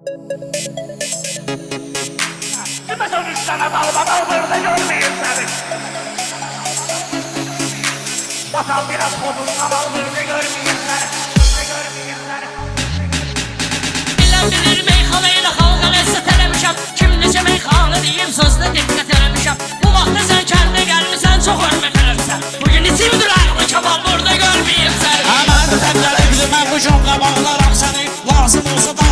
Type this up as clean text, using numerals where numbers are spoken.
Kime sonuçlarına bağlama burada görmeyeyim seni. Vatan biraz kodun ama burada görmeyeyim seni. Bilən bilir meyxanayla xalqa ləzzət eləmişəm. Kim necə meyxana deyim sözdə diqqət eləmişəm. Bu vaxtda sən kəndə gəlmişsən, çox hörmət eləmişsən. Bugün içimdir ağlı kabal burada görməyim səni. Aman təbləlikdir, mən bu şonqa bağlaram səni. Lazım olsa da